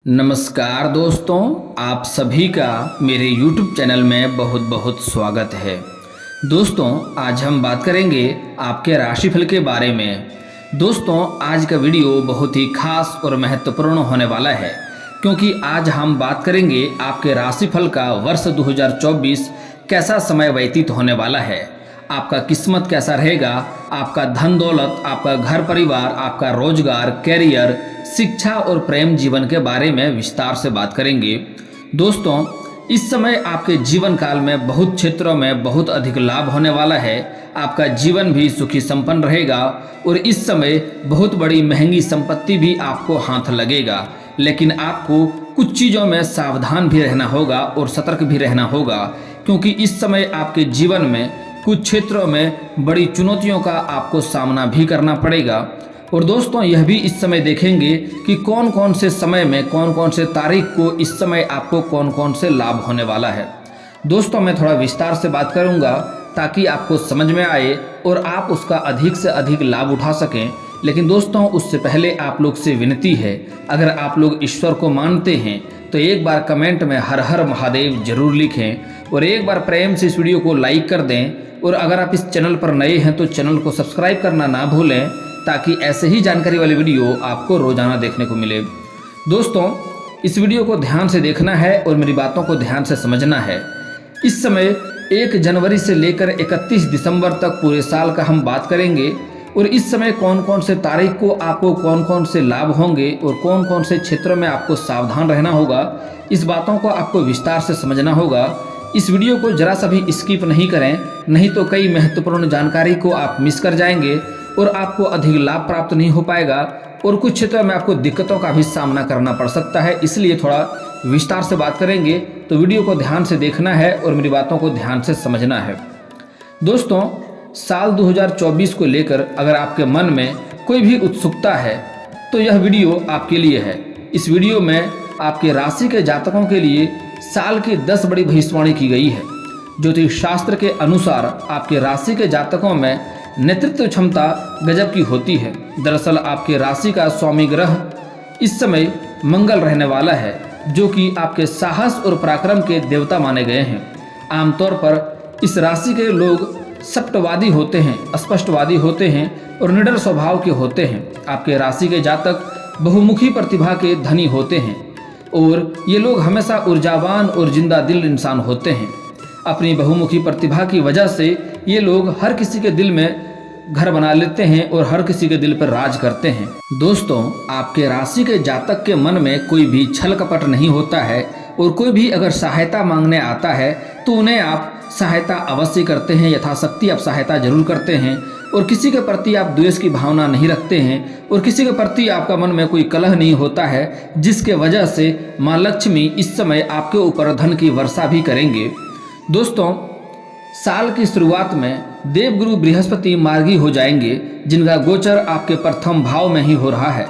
नमस्कार दोस्तों, आप सभी का मेरे YouTube चैनल में बहुत बहुत स्वागत है। दोस्तों, आज हम बात करेंगे आपके राशिफल के बारे में। दोस्तों, आज का वीडियो बहुत ही खास और महत्वपूर्ण होने वाला है, क्योंकि आज हम बात करेंगे आपके राशिफल का वर्ष 2024 कैसा समय व्यतीत होने वाला है, आपका किस्मत कैसा रहेगा, आपका धन दौलत, आपका घर परिवार, आपका रोजगार, कैरियर, शिक्षा और प्रेम जीवन के बारे में विस्तार से बात करेंगे। दोस्तों, इस समय आपके जीवन काल में बहुत क्षेत्रों में बहुत अधिक लाभ होने वाला है। आपका जीवन भी सुखी संपन्न रहेगा और इस समय बहुत बड़ी महंगी संपत्ति भी आपको हाथ लगेगा, लेकिन आपको कुछ चीज़ों में सावधान भी रहना होगा और सतर्क भी रहना होगा, क्योंकि इस समय आपके जीवन में कुछ क्षेत्रों में बड़ी चुनौतियों का आपको सामना भी करना पड़ेगा। और दोस्तों, यह भी इस समय देखेंगे कि कौन कौन से समय में, कौन कौन से तारीख को इस समय आपको कौन कौन से लाभ होने वाला है। दोस्तों, मैं थोड़ा विस्तार से बात करूंगा ताकि आपको समझ में आए और आप उसका अधिक से अधिक लाभ उठा सकें। लेकिन दोस्तों, उससे पहले आप लोग से विनती है, अगर आप लोग ईश्वर को मानते हैं तो एक बार कमेंट में हर हर महादेव जरूर लिखें और एक बार प्रेम से इस वीडियो को लाइक कर दें। और अगर आप इस चैनल पर नए हैं तो चैनल को सब्सक्राइब करना ना भूलें, ताकि ऐसे ही जानकारी वाली वीडियो आपको रोजाना देखने को मिले। दोस्तों, इस वीडियो को ध्यान से देखना है और मेरी बातों को ध्यान से समझना है। इस समय 1 जनवरी से लेकर 31 दिसंबर तक पूरे साल का हम बात करेंगे और इस समय कौन कौन से तारीख को आपको कौन कौन से लाभ होंगे और कौन कौन से क्षेत्रों में आपको सावधान रहना होगा, इस बातों को आपको विस्तार से समझना होगा। इस वीडियो को जरा सा भी स्किप नहीं करें, नहीं तो कई महत्वपूर्ण जानकारी को आप मिस कर जाएंगे और आपको अधिक लाभ प्राप्त नहीं हो पाएगा और कुछ क्षेत्रों में आपको दिक्कतों का भी सामना करना पड़ सकता है। इसलिए थोड़ा विस्तार से बात करेंगे, तो वीडियो को ध्यान से देखना है और मेरी बातों को ध्यान से समझना है। दोस्तों, साल 2024 को लेकर अगर आपके मन में कोई भी उत्सुकता है तो यह वीडियो आपके लिए है। इस वीडियो में आपके राशि के जातकों के लिए साल की 10 बड़ी भविष्यवाणी की गई है। ज्योतिष शास्त्र के अनुसार आपके राशि के जातकों में नेतृत्व क्षमता गजब की होती है। दरअसल आपके राशि का स्वामी ग्रह इस समय मंगल रहने वाला है, जो कि आपके साहस और पराक्रम के देवता माने गए हैं। आमतौर पर इस राशि के लोग सप्तवादी होते हैं, स्पष्टवादी होते हैं और निडर स्वभाव के होते हैं। आपके राशि के जातक बहुमुखी प्रतिभा के धनी होते हैं और ये लोग हमेशा ऊर्जावान और जिंदा दिल इंसान होते हैं। अपनी बहुमुखी प्रतिभा की वजह से ये लोग हर किसी के दिल में घर बना लेते हैं और हर किसी के दिल पर राज करते हैं। दोस्तों, आपके राशि के जातक के मन में कोई भी छल कपट नहीं होता है और कोई भी अगर सहायता मांगने आता है तो उन्हें आप सहायता अवश्य करते हैं, यथाशक्ति आप सहायता जरूर करते हैं और किसी के प्रति आप द्वेष की भावना नहीं रखते हैं और किसी के प्रति आपका मन में कोई कलह नहीं होता है, जिसके वजह से माँ लक्ष्मी इस समय आपके ऊपर धन की वर्षा भी करेंगे। दोस्तों, साल की शुरुआत में देवगुरु बृहस्पति मार्गी हो जाएंगे, जिनका गोचर आपके प्रथम भाव में ही हो रहा है।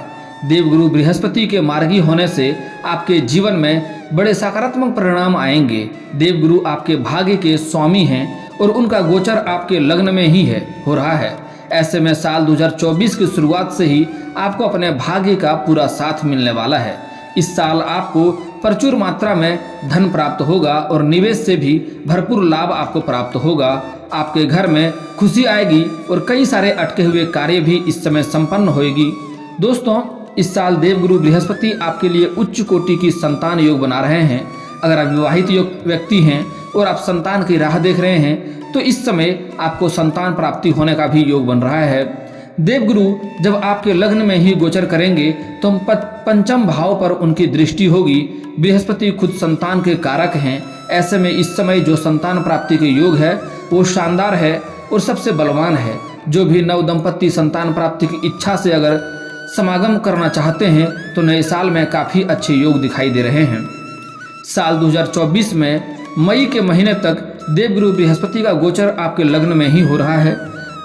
देवगुरु बृहस्पति के मार्गी होने से आपके जीवन में बड़े सकारात्मक परिणाम आएंगे। देवगुरु आपके भाग्य के स्वामी हैं और उनका गोचर आपके लग्न में ही हो रहा है। ऐसे में साल 2024 की शुरुआत से ही आपको अपने भाग्य का पूरा साथ मिलने वाला है। इस साल आपको प्रचुर मात्रा में धन प्राप्त होगा और निवेश से भी भरपूर लाभ आपको प्राप्त होगा। आपके घर में खुशी आएगी और कई सारे अटके हुए कार्य भी इस समय संपन्न होएगी। दोस्तों, इस साल देवगुरु बृहस्पति आपके लिए उच्च कोटि की संतान योग बना रहे हैं। अगर आप विवाहित व्यक्ति हैं और आप संतान की राह देख रहे हैं तो इस समय आपको संतान प्राप्ति होने का भी योग बन रहा है। देवगुरु जब आपके लग्न में ही गोचर करेंगे तो पंचम भाव पर उनकी दृष्टि होगी। बृहस्पति खुद संतान के कारक हैं। ऐसे में इस समय जो संतान प्राप्ति के योग है वो शानदार है और सबसे बलवान है। जो भी नव दंपत्ति संतान प्राप्ति की इच्छा से अगर समागम करना चाहते हैं तो नए साल में काफ़ी अच्छे योग दिखाई दे रहे हैं। साल 2024 में मई के महीने तक देवगुरु बृहस्पति का गोचर आपके लग्न में ही हो रहा है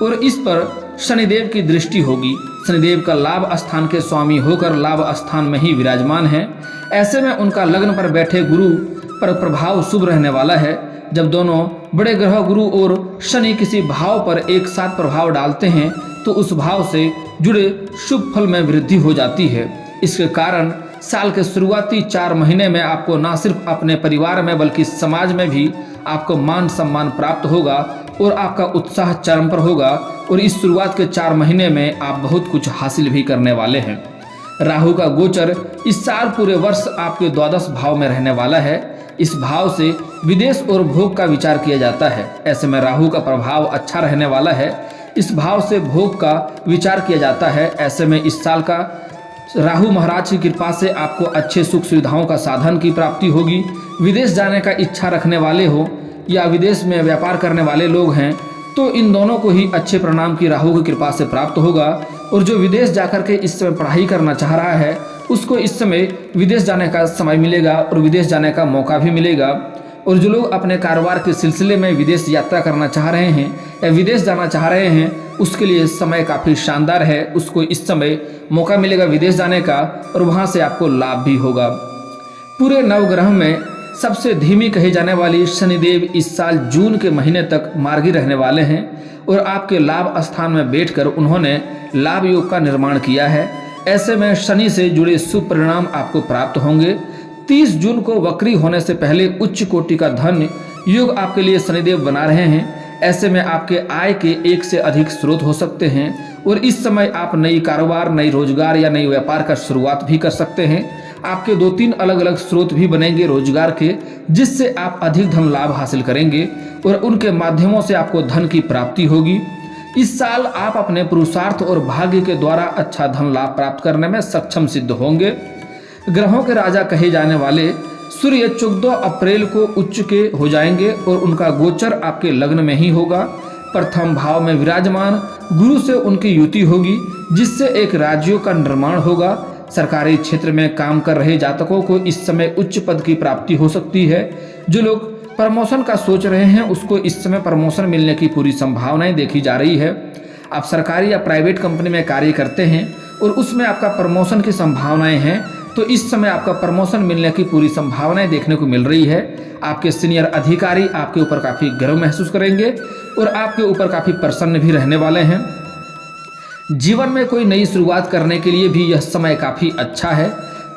और इस पर शनिदेव की दृष्टि होगी। शनिदेव का लाभ स्थान के स्वामी होकर लाभ स्थान में ही विराजमान है। ऐसे में उनका लग्न पर बैठे गुरु पर प्रभाव शुभ रहने वाला है। जब दोनों बड़े ग्रह गुरु और शनि किसी भाव पर एक साथ प्रभाव डालते हैं तो उस भाव से जुड़े शुभ फल में वृद्धि हो जाती है। इसके कारण साल के शुरुआती 4 महीने में आपको न सिर्फ अपने परिवार में बल्कि समाज में भी आपको मान सम्मान प्राप्त होगा और आपका उत्साह चरम पर होगा। और इस शुरुआत के 4 महीने में आप बहुत कुछ हासिल भी करने वाले हैं। राहु का गोचर इस साल पूरे वर्ष आपके द्वादश भाव में रहने वाला है। इस भाव से विदेश और भोग का विचार किया जाता है। ऐसे में राहु का प्रभाव अच्छा रहने वाला है। इस भाव से भोग का विचार किया जाता है। ऐसे में इस साल का राहु महाराज की कृपा से आपको अच्छे सुख सुविधाओं का साधन की प्राप्ति होगी। विदेश जाने का इच्छा रखने वाले हो या विदेश में व्यापार करने वाले लोग हैं तो इन दोनों को ही अच्छे परिणाम की राहु की कृपा से प्राप्त होगा। और जो विदेश जाकर के इस समय पढ़ाई करना चाह रहा है उसको इस समय विदेश जाने का समय मिलेगा और विदेश जाने का मौका भी मिलेगा। और जो लोग अपने कारोबार के सिलसिले में विदेश यात्रा करना चाह रहे हैं या विदेश जाना चाह रहे हैं उसके लिए समय काफ़ी शानदार है। उसको इस समय मौका मिलेगा विदेश जाने का और वहाँ से आपको लाभ भी होगा। पूरे नवग्रह में सबसे धीमी कही जाने वाली शनिदेव इस साल जून के महीने तक मार्गी रहने वाले हैं और आपके लाभ स्थान में बैठकर उन्होंने लाभ योग का निर्माण किया है। ऐसे में शनि से जुड़े शुभ परिणाम आपको प्राप्त होंगे। 30 जून को वक्री होने से पहले उच्च कोटि का धन योग आपके लिए शनिदेव बना रहे हैं। ऐसे में आपके आय के एक से अधिक स्रोत हो सकते हैं और इस समय आप नई कारोबार, नई रोजगार या नई व्यापार का शुरुआत भी कर सकते हैं। आपके 2-3 अलग अलग स्रोत भी बनेंगे रोजगार के, जिससे आप अधिक धन लाभ हासिल करेंगे और उनके माध्यमों से आपको धन की प्राप्ति होगी। इस साल आप अपने पुरुषार्थ और भाग्य के द्वारा अच्छा धन लाभ प्राप्त करने में सक्षम सिद्ध होंगे। ग्रहों के राजा कहे जाने वाले सूर्य 14 अप्रैल को उच्च के हो जाएंगे और उनका गोचर आपके लग्न में ही होगा। प्रथम भाव में विराजमान गुरु से उनकी युति होगी जिससे एक राज्यों का निर्माण होगा। सरकारी क्षेत्र में काम कर रहे जातकों को इस समय उच्च पद की प्राप्ति हो सकती है। जो लोग प्रमोशन का सोच रहे हैं उसको इस समय प्रमोशन मिलने की पूरी संभावनाएं देखी जा रही है। आप सरकारी या प्राइवेट कंपनी में कार्य करते हैं और उसमें आपका प्रमोशन की संभावनाएं हैं तो इस समय आपका प्रमोशन मिलने की पूरी संभावनाएं देखने को मिल रही है। आपके सीनियर अधिकारी आपके ऊपर काफ़ी गर्व महसूस करेंगे और आपके ऊपर काफ़ी प्रसन्न भी रहने वाले हैं। जीवन में कोई नई शुरुआत करने के लिए भी यह समय काफ़ी अच्छा है।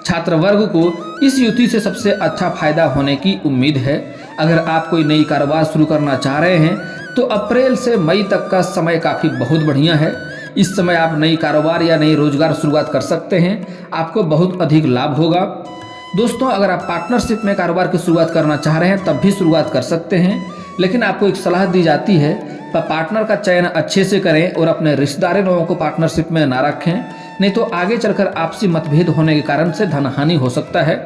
छात्र वर्ग को इस युति से सबसे अच्छा फायदा होने की उम्मीद है। अगर आप कोई नई कारोबार शुरू करना चाह रहे हैं तो अप्रैल से मई तक का समय काफ़ी बहुत बढ़िया है। इस समय आप नई कारोबार या नई रोजगार शुरुआत कर सकते हैं। आपको बहुत अधिक लाभ होगा। दोस्तों, अगर आप पार्टनरशिप में कारोबार की शुरुआत करना चाह रहे हैं तब भी शुरुआत कर सकते हैं, लेकिन आपको एक सलाह दी जाती है पार्टनर का चयन अच्छे से करें और अपने रिश्तेदार लोगों को पार्टनरशिप में ना रखें, नहीं तो आगे चलकर आपसी मतभेद होने के कारण से धन हानि हो सकता है।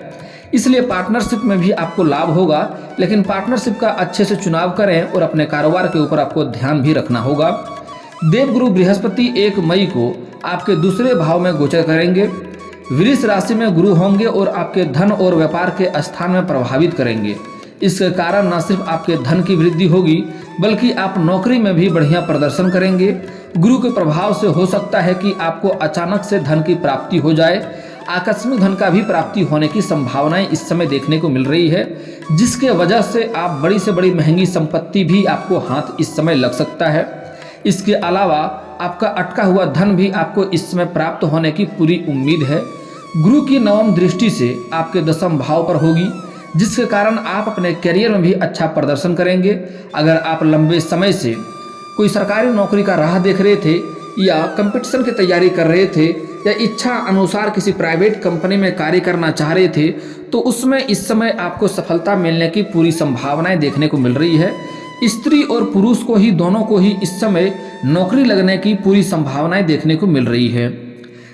इसलिए पार्टनरशिप में भी आपको लाभ होगा, लेकिन पार्टनरशिप का अच्छे से चुनाव करें और अपने कारोबार के ऊपर आपको ध्यान भी रखना होगा। देवगुरु बृहस्पति 1 मई को आपके दूसरे भाव में गोचर करेंगे। वृष राशि में गुरु होंगे और आपके धन और व्यापार के स्थान में प्रभावित करेंगे। इसके कारण न सिर्फ आपके धन की वृद्धि होगी बल्कि आप नौकरी में भी बढ़िया प्रदर्शन करेंगे। गुरु के प्रभाव से हो सकता है कि आपको अचानक से धन की प्राप्ति हो जाए। आकस्मिक धन का भी प्राप्ति होने की संभावनाएं इस समय देखने को मिल रही है, जिसके वजह से आप बड़ी से बड़ी महंगी संपत्ति भी आपको हाथ इस समय लग सकता है। इसके अलावा आपका अटका हुआ धन भी आपको इस समय प्राप्त होने की पूरी उम्मीद है। गुरु की 9वीं दृष्टि से आपके 10वें भाव पर होगी, जिसके कारण आप अपने करियर में भी अच्छा प्रदर्शन करेंगे। अगर आप लंबे समय से कोई सरकारी नौकरी का राह देख रहे थे या कंपटीशन की तैयारी कर रहे थे या इच्छा अनुसार किसी प्राइवेट कंपनी में कार्य करना चाह रहे थे तो उसमें इस समय आपको सफलता मिलने की पूरी संभावनाएं देखने को मिल रही है। स्त्री और पुरुष को ही, दोनों को ही इस समय नौकरी लगने की पूरी संभावनाएं देखने को मिल रही है।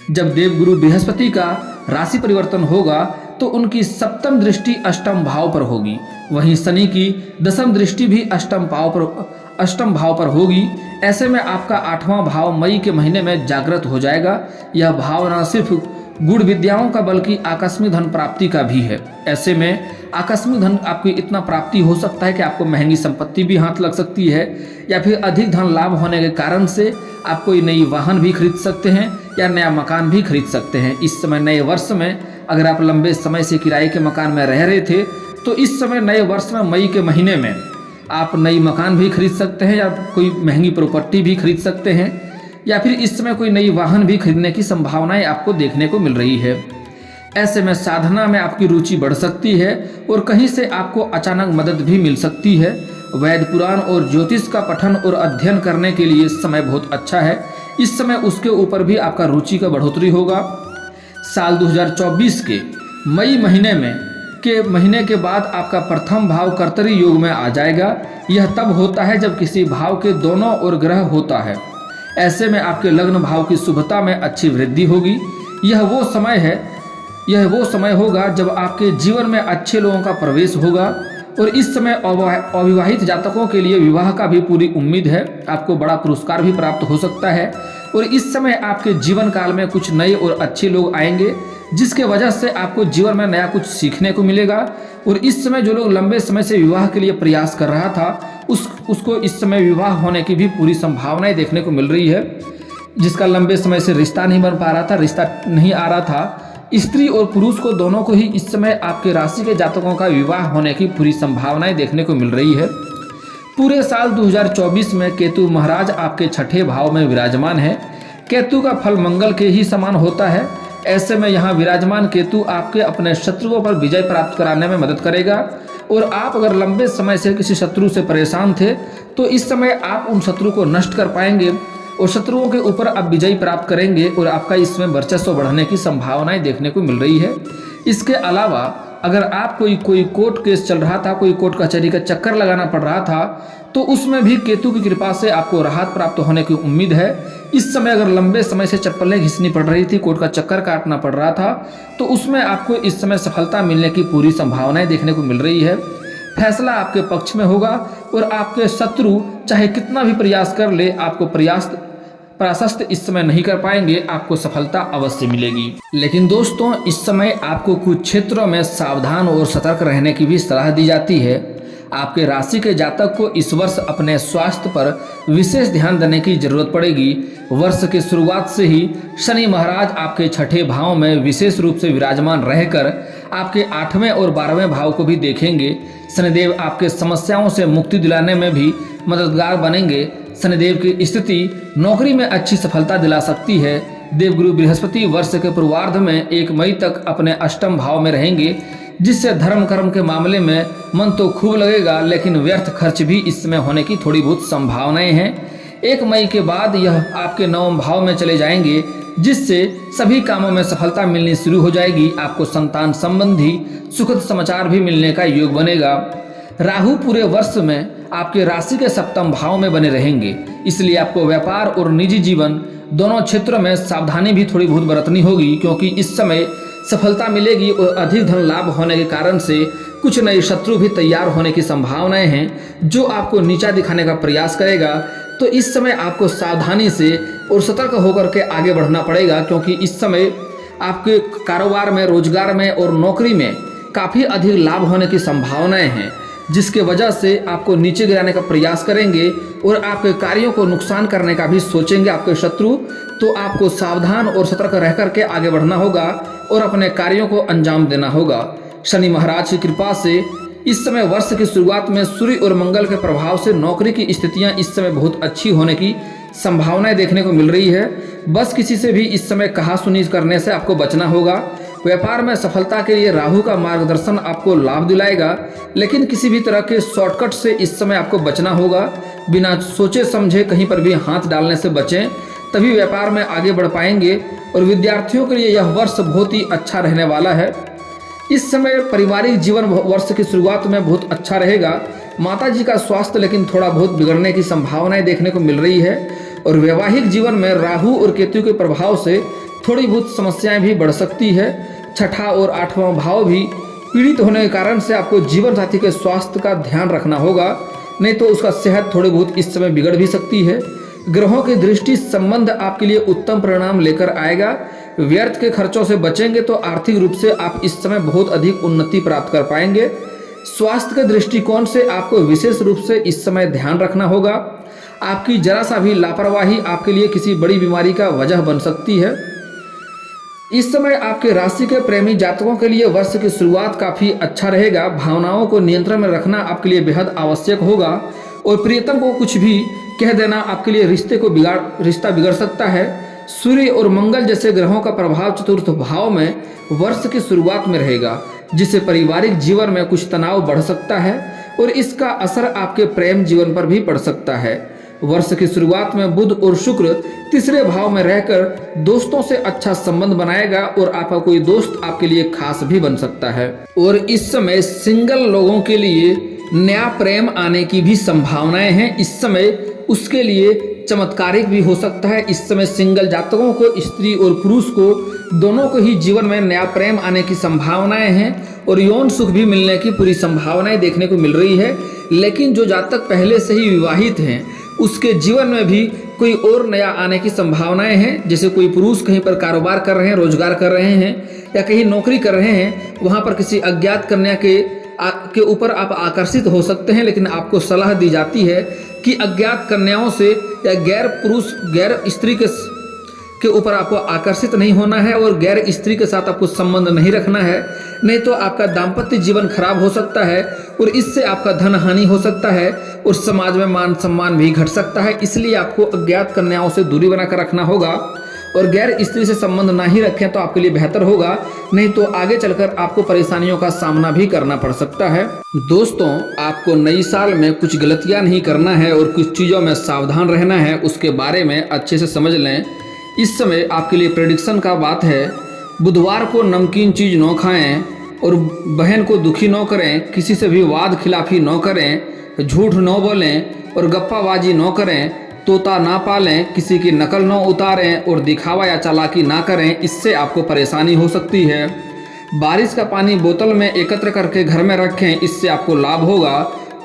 जब देवगुरु बृहस्पति का राशि परिवर्तन होगा तो उनकी 7वीं दृष्टि 8वें भाव पर होगी। वहीं शनि की 10वीं दृष्टि भी 8वें भाव पर होगी। ऐसे में आपका 8वां भाव मई के महीने में जागृत हो जाएगा। यह भाव न सिर्फ गुण विद्याओं का बल्कि आकस्मिक धन प्राप्ति का भी है। ऐसे में आकस्मिक धन आपकी इतना प्राप्ति हो सकता है कि आपको महंगी संपत्ति भी हाथ लग सकती है या फिर अधिक धन लाभ होने के कारण से आप कोई नई वाहन भी खरीद सकते हैं या नया मकान भी खरीद सकते हैं। इस समय नए वर्ष में अगर आप लंबे समय से किराए के मकान में रह रहे थे तो इस समय नए वर्ष में मई के महीने में आप नई मकान भी खरीद सकते हैं या कोई महंगी प्रॉपर्टी भी खरीद सकते हैं या फिर इस समय कोई नई वाहन भी खरीदने की संभावनाएं आपको देखने को मिल रही है। ऐसे में साधना में आपकी रुचि बढ़ सकती है और कहीं से आपको अचानक मदद भी मिल सकती है। वैद पुराण और ज्योतिष का पठन और अध्ययन करने के लिए समय बहुत अच्छा है। इस समय उसके ऊपर भी आपका रुचि का बढ़ोतरी होगा। साल 2024 के मई महीने के बाद आपका प्रथम भाव कर्तरी योग में आ जाएगा। यह तब होता है जब किसी भाव के दोनों ओर ग्रह होता है। ऐसे में आपके लग्न भाव की शुभता में अच्छी वृद्धि होगी। यह वो समय होगा जब आपके जीवन में अच्छे लोगों का प्रवेश होगा और इस समय अविवाहित जातकों के लिए विवाह का भी पूरी उम्मीद है। आपको बड़ा पुरस्कार भी प्राप्त हो सकता है और इस समय आपके जीवन काल में कुछ नए और अच्छे लोग आएंगे, जिसके वजह से आपको जीवन में नया कुछ सीखने को मिलेगा। और इस समय जो लोग लंबे समय से विवाह के लिए प्रयास कर रहा था उसको इस समय विवाह होने की भी पूरी संभावनाएं देखने को मिल रही है। जिसका लंबे समय से रिश्ता नहीं बन पा रहा था, रिश्ता नहीं आ रहा था, स्त्री और पुरुष को दोनों को ही इस समय आपके राशि के जातकों का विवाह होने की पूरी संभावनाएं देखने को मिल रही है। पूरे साल 2024 में केतु महाराज आपके छठे भाव में विराजमान है। केतु का फल मंगल के ही समान होता है। ऐसे में यहाँ विराजमान केतु आपके अपने शत्रुओं पर विजय प्राप्त कराने में मदद करेगा। और आप अगर लंबे समय से किसी शत्रु से परेशान थे तो इस समय आप उन शत्रु को नष्ट कर पाएंगे और शत्रुओं के ऊपर आप विजय प्राप्त करेंगे और आपका इसमें वर्चस्व बढ़ने की संभावनाएं देखने को मिल रही है। इसके अलावा अगर आप कोई कोर्ट केस चल रहा था, कोई कोर्ट कचहरी का चक्कर लगाना पड़ रहा था, तो उसमें भी केतु की कृपा से आपको राहत प्राप्त होने की उम्मीद है। इस समय अगर लंबे समय से चप्पलें घिसनी पड़ रही थी, कोर्ट का चक्कर काटना पड़ रहा था, तो उसमें आपको इस समय सफलता मिलने की पूरी संभावनाएं देखने को मिल रही है। फैसला आपके पक्ष में होगा और आपके शत्रु चाहे कितना भी प्रयास कर ले, आपको परास्त इस समय नहीं कर पाएंगे। आपको सफलता अवश्य मिलेगी। लेकिन दोस्तों, इस समय आपको कुछ क्षेत्रों में सावधान और सतर्क रहने की भी सलाह दी जाती है। आपके राशि के जातक को इस वर्ष अपने स्वास्थ्य पर विशेष ध्यान देने की जरूरत पड़ेगी। वर्ष की शुरुआत से ही शनि महाराज आपके छठे भाव में विशेष रूप से विराजमान रहकर आपके 8वें और 12वें भाव को भी देखेंगे। शनिदेव आपके समस्याओं से मुक्ति दिलाने में भी मददगार बनेंगे। शनिदेव की स्थिति नौकरी में अच्छी सफलता दिला सकती है। देवगुरु बृहस्पति वर्ष के पूर्वार्ध में 1 मई तक अपने अष्टम भाव में रहेंगे, जिससे धर्म कर्म के मामले में मन तो खूब लगेगा, लेकिन व्यर्थ खर्च भी इस समय होने की थोड़ी बहुत संभावनाएं हैं। 1 मई के बाद यह आपके 9वें भाव में चले जाएंगे, जिससे सभी कामों में सफलता मिलनी शुरू हो जाएगी। आपको संतान संबंधी सुखद समाचार भी मिलने का योग बनेगा। राहु पूरे वर्ष में आपके राशि के 7वें भाव में बने रहेंगे, इसलिए आपको व्यापार और निजी जीवन दोनों क्षेत्रों में सावधानी भी थोड़ी बहुत बरतनी होगी, क्योंकि इस समय सफलता मिलेगी और अधिक धन लाभ होने के कारण से कुछ नए शत्रु भी तैयार होने की संभावनाएं हैं, जो आपको नीचा दिखाने का प्रयास करेगा। तो इस समय आपको सावधानी से और सतर्क होकर के आगे बढ़ना पड़ेगा, क्योंकि इस समय आपके कारोबार में, रोजगार में और नौकरी में काफ़ी अधिक लाभ होने की संभावनाएं हैं, जिसके वजह से आपको नीचे गिराने का प्रयास करेंगे और आपके कार्यों को नुकसान करने का भी सोचेंगे आपके शत्रु। तो आपको सावधान और सतर्क रह करके आगे बढ़ना होगा और अपने कार्यों को अंजाम देना होगा। शनि महाराज की कृपा से इस समय वर्ष की शुरुआत में सूर्य और मंगल के प्रभाव से नौकरी की स्थितियां इस समय बहुत अच्छी होने की संभावनाएं देखने को मिल रही है। बस किसी से भी इस समय कहा-सुनी करने से आपको बचना होगा। व्यापार में सफलता के लिए राहु का मार्गदर्शन आपको लाभ दिलाएगा, लेकिन किसी भी तरह के शॉर्टकट से इस समय आपको बचना होगा। बिना सोचे समझे कहीं पर भी हाथ डालने से बचें, तभी व्यापार में आगे बढ़ पाएंगे। और विद्यार्थियों के लिए यह वर्ष बहुत ही अच्छा रहने वाला है। इस समय पारिवारिक जीवन वर्ष की शुरुआत में बहुत अच्छा रहेगा। माता जी का स्वास्थ्य लेकिन थोड़ा बहुत बिगड़ने की संभावनाएं देखने को मिल रही है और वैवाहिक जीवन में राहु और केतु के प्रभाव से थोड़ी बहुत समस्याएं भी बढ़ सकती है। छठा और 8वां भाव भी पीड़ित होने के कारण से आपको जीवन साथी के स्वास्थ्य का ध्यान रखना होगा, नहीं तो उसका सेहत थोड़ी बहुत इस समय बिगड़ भी सकती है। ग्रहों की दृष्टि संबंध आपके लिए उत्तम परिणाम लेकर आएगा। व्यर्थ के खर्चों से बचेंगे तो आर्थिक रूप से आप इस समय बहुत अधिक उन्नति प्राप्त कर पाएंगे। स्वास्थ्य के दृष्टिकोण से आपको विशेष रूप से इस समय ध्यान रखना होगा। आपकी जरा सा भी लापरवाही आपके लिए किसी बड़ी बीमारी का वजह बन सकती है। इस समय आपके राशि के प्रेमी जातकों के लिए वर्ष की शुरुआत काफ़ी अच्छा रहेगा। भावनाओं को नियंत्रण में रखना आपके लिए बेहद आवश्यक होगा और प्रियतम को कुछ भी कह देना आपके लिए रिश्ता बिगड़ सकता है। सूर्य और मंगल जैसे ग्रहों का प्रभाव चतुर्थ भाव में वर्ष की शुरुआत में रहेगा, जिससे पारिवारिक जीवन में कुछ तनाव बढ़ सकता है और इसका असर आपके प्रेम जीवन पर भी पड़ सकता है। वर्ष की शुरुआत में बुध और शुक्र तीसरे भाव में रहकर दोस्तों से अच्छा संबंध बनाएगा और आपका कोई दोस्त आपके लिए खास भी बन सकता है। और इस समय सिंगल लोगों के लिए नया प्रेम आने की भी संभावनाएं हैं। इस समय उसके लिए चमत्कारिक भी हो सकता है। इस समय सिंगल जातकों को, स्त्री और पुरुष को, दोनों को ही जीवन में नया प्रेम आने की संभावनाएं हैं और यौन सुख भी मिलने की पूरी संभावनाएं देखने को मिल रही है। लेकिन जो जातक पहले से ही विवाहित हैं उसके जीवन में भी कोई और नया आने की संभावनाएं हैं। जैसे कोई पुरुष कहीं पर कारोबार कर रहे हैं, रोजगार कर रहे हैं या कहीं नौकरी कर रहे हैं, वहां पर किसी अज्ञात कन्या के ऊपर आप आकर्षित हो सकते हैं। लेकिन आपको सलाह दी जाती है कि अज्ञात कन्याओं से या गैर स्त्री के ऊपर आपको आकर्षित नहीं होना है और गैर स्त्री के साथ आपको संबंध नहीं रखना है, नहीं तो आपका दाम्पत्य जीवन खराब हो सकता है और इससे आपका धन हानि हो सकता है और समाज में मान सम्मान भी घट सकता है। इसलिए आपको अज्ञात कन्याओं से दूरी बनाकर रखना होगा और गैर स्त्री से संबंध ना ही रखें तो आपके लिए बेहतर होगा, नहीं तो आगे चलकर आपको परेशानियों का सामना भी करना पड़ सकता है। दोस्तों, आपको नई साल में कुछ गलतियां नहीं करना है और कुछ चीज़ों में सावधान रहना है, उसके बारे में अच्छे से समझ लें। इस समय आपके लिए प्रेडिक्शन का बात है, बुधवार को नमकीन चीज़ न खाएं और बहन को दुखी न करें, किसी से भी वाद खिलाफी न करें, झूठ न बोलें और गप्पाबाजी न करें, तोता ना पालें, किसी की नकल न उतारें और दिखावा या चालाकी ना करें, इससे आपको परेशानी हो सकती है। बारिश का पानी बोतल में एकत्र करके घर में रखें, इससे आपको लाभ होगा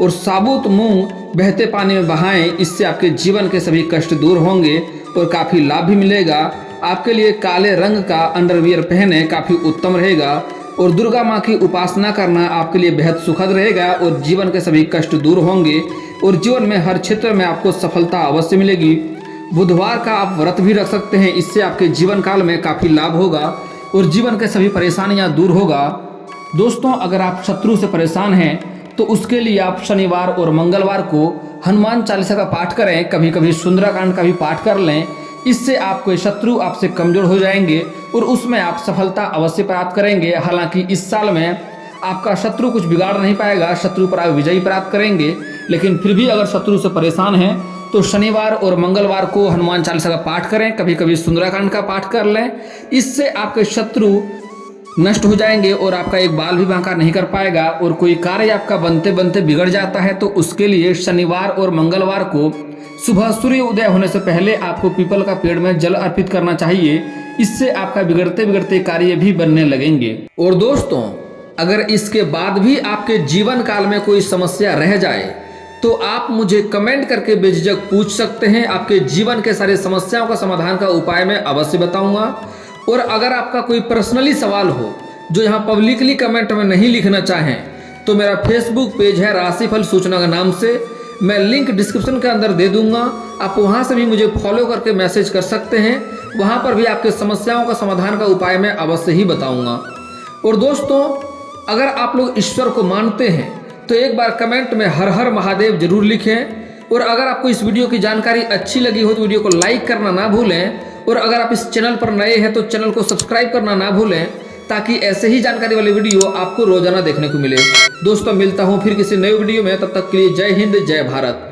और साबुत मूंग बहते पानी में बहाएं, इससे आपके जीवन के सभी कष्ट दूर होंगे और काफ़ी लाभ भी मिलेगा। आपके लिए काले रंग का अंडरवियर पहने काफ़ी उत्तम रहेगा और दुर्गा माँ की उपासना करना आपके लिए बेहद सुखद रहेगा और जीवन के सभी कष्ट दूर होंगे और जीवन में हर क्षेत्र में आपको सफलता अवश्य मिलेगी। बुधवार का आप व्रत भी रख सकते हैं, इससे आपके जीवन काल में काफ़ी लाभ होगा और जीवन के सभी परेशानियां दूर होगा। दोस्तों, अगर आप शत्रु से परेशान हैं तो उसके लिए आप शनिवार और मंगलवार को हनुमान चालीसा का पाठ करें, कभी कभी सुंदराकांड का भी पाठ कर लें। इससे आपके शत्रु आपसे कमजोर हो जाएंगे और उसमें आप सफलता अवश्य प्राप्त करेंगे। हालांकि इस साल में आपका शत्रु कुछ बिगाड़ नहीं पाएगा, शत्रु पर आप विजय प्राप्त करेंगे। लेकिन फिर भी अगर शत्रु से परेशान हैं तो शनिवार और मंगलवार को हनुमान चालीसा का पाठ करें, कभी कभी सुंदराकांड का पाठ कर लें। इससे आपके शत्रु नष्ट हो जाएंगे और आपका एक बाल भी बांका नहीं कर पाएगा। और कोई कार्य आपका बनते बनते बिगड़ जाता है तो उसके लिए शनिवार और मंगलवार को सुबह सूर्य उदय होने से पहले आपको पीपल का पेड़ में जल अर्पित करना चाहिए। इससे आपका बिगड़ते बिगड़ते कार्य भी बनने लगेंगे। और दोस्तों, अगर इसके बाद भी आपके जीवन काल में कोई समस्या रह जाए तो आप मुझे कमेंट करके बेझिझक पूछ सकते हैं। आपके जीवन के सारे समस्याओं का समाधान का उपाय मैं अवश्य बताऊंगा। और अगर आपका कोई पर्सनली सवाल हो जो यहाँ पब्लिकली कमेंट में नहीं लिखना चाहें तो मेरा फेसबुक पेज है राशिफल सूचना के नाम से, मैं लिंक डिस्क्रिप्शन के अंदर दे दूंगा। आप वहां से भी मुझे फॉलो करके मैसेज कर सकते हैं, वहां पर भी आपके समस्याओं का समाधान का उपाय मैं अवश्य ही बताऊंगा। और दोस्तों, अगर आप लोग ईश्वर को मानते हैं तो एक बार कमेंट में हर हर महादेव जरूर लिखें। और अगर आपको इस वीडियो की जानकारी अच्छी लगी हो तो वीडियो को लाइक करना ना भूलें। और अगर आप इस चैनल पर नए हैं तो चैनल को सब्सक्राइब करना ना भूलें, ताकि ऐसे ही जानकारी वाले वीडियो आपको रोजाना देखने को मिले। दोस्तों, मिलता हूं फिर किसी नए वीडियो में, तब तक के लिए जय हिंद, जय भारत।